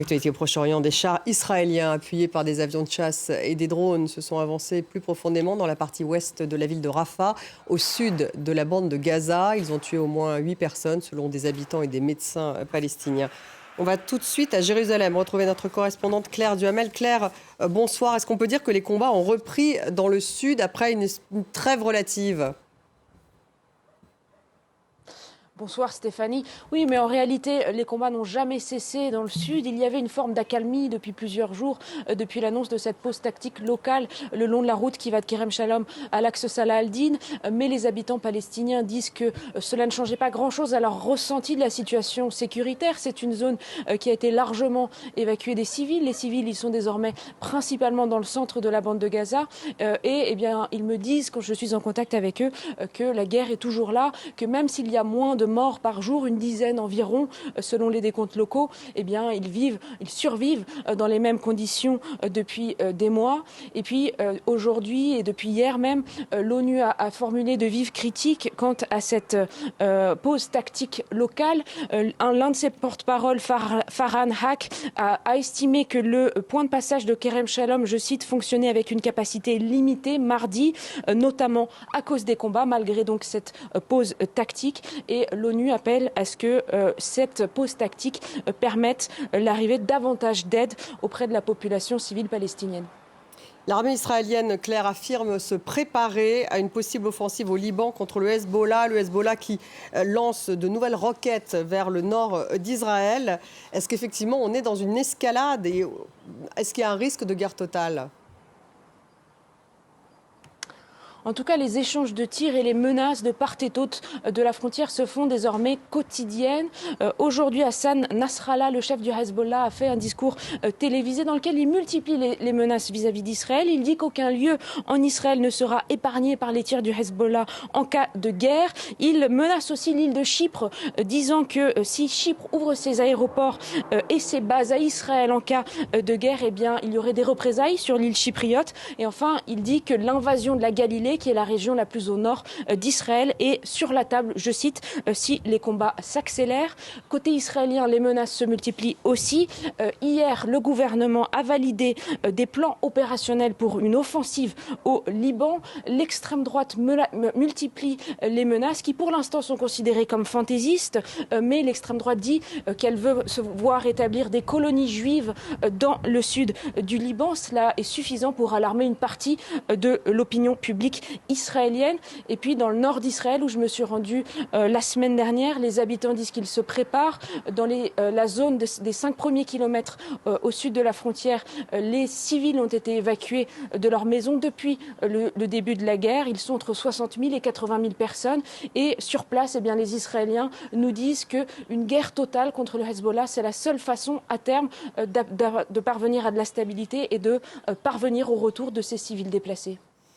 Actualité au Proche-Orient, des chars israéliens appuyés par des avions de chasse et des drones se sont avancés plus profondément dans la partie ouest de la ville de Rafah, au sud de la bande de Gaza. Ils ont tué au moins 8 personnes selon des habitants et des médecins palestiniens. On va tout de suite à Jérusalem retrouver notre correspondante Claire Duhamel. Claire, bonsoir. Est-ce qu'on peut dire que les combats ont repris dans le sud après une trêve relative ? Bonsoir Stéphanie. Oui, mais en réalité, les combats n'ont jamais cessé dans le sud. Il y avait une forme d'accalmie depuis plusieurs jours, depuis l'annonce de cette pause tactique locale le long de la route qui va de Kerem Shalom à l'axe Salah al-Din. Mais les habitants palestiniens disent que cela ne changeait pas grand-chose à leur ressenti de la situation sécuritaire. C'est une zone qui a été largement évacuée des civils. Les civils, ils sont désormais principalement dans le centre de la bande de Gaza. Et bien, ils me disent, quand je suis en contact avec eux, que la guerre est toujours là, que même s'il y a moins de morts par jour, une dizaine environ, selon les décomptes locaux, eh bien, ils survivent dans les mêmes conditions depuis des mois. Et puis, aujourd'hui et depuis hier même, l'ONU a formulé de vives critiques quant à cette pause tactique locale. L'un de ses porte-parole, Farhan Haq, a estimé que le point de passage de Kerem Shalom, je cite, fonctionnait avec une capacité limitée mardi, notamment à cause des combats, malgré donc cette pause tactique. Et l'ONU appelle à ce que cette pause tactique permette l'arrivée de davantage d'aide auprès de la population civile palestinienne. L'armée israélienne, Claire, affirme se préparer à une possible offensive au Liban contre le Hezbollah qui lance de nouvelles roquettes vers le nord d'Israël. Est-ce qu'effectivement on est dans une escalade et est-ce qu'il y a un risque de guerre totale ? En tout cas, les échanges de tirs et les menaces de part et d'autre de la frontière se font désormais quotidiennes. Aujourd'hui, Hassan Nasrallah, le chef du Hezbollah, a fait un discours télévisé dans lequel il multiplie les menaces vis-à-vis d'Israël. Il dit qu'aucun lieu en Israël ne sera épargné par les tirs du Hezbollah en cas de guerre. Il menace aussi l'île de Chypre, disant que si Chypre ouvre ses aéroports et ses bases à Israël en cas de guerre, eh bien, il y aurait des représailles sur l'île chypriote. Et enfin, il dit que l'invasion de la Galilée, qui est la région la plus au nord d'Israël, est sur la table, je cite, si les combats s'accélèrent. Côté israélien, les menaces se multiplient aussi. Hier, le gouvernement a validé des plans opérationnels pour une offensive au Liban. L'extrême droite multiplie les menaces qui, pour l'instant, sont considérées comme fantaisistes, mais l'extrême droite dit qu'elle veut se voir établir des colonies juives dans le sud du Liban. Cela est suffisant pour alarmer une partie de l'opinion publique israélienne. Et puis dans le nord d'Israël, où je me suis rendue la semaine dernière, les habitants disent qu'ils se préparent. Dans la zone des 5 premiers kilomètres au sud de la frontière, les civils ont été évacués de leurs maisons depuis le début de la guerre. Ils sont entre 60 000 et 80 000 personnes. Et sur place, eh bien, les Israéliens nous disent qu'une guerre totale contre le Hezbollah, c'est la seule façon à terme de parvenir à de la stabilité et de parvenir au retour de ces civils déplacés.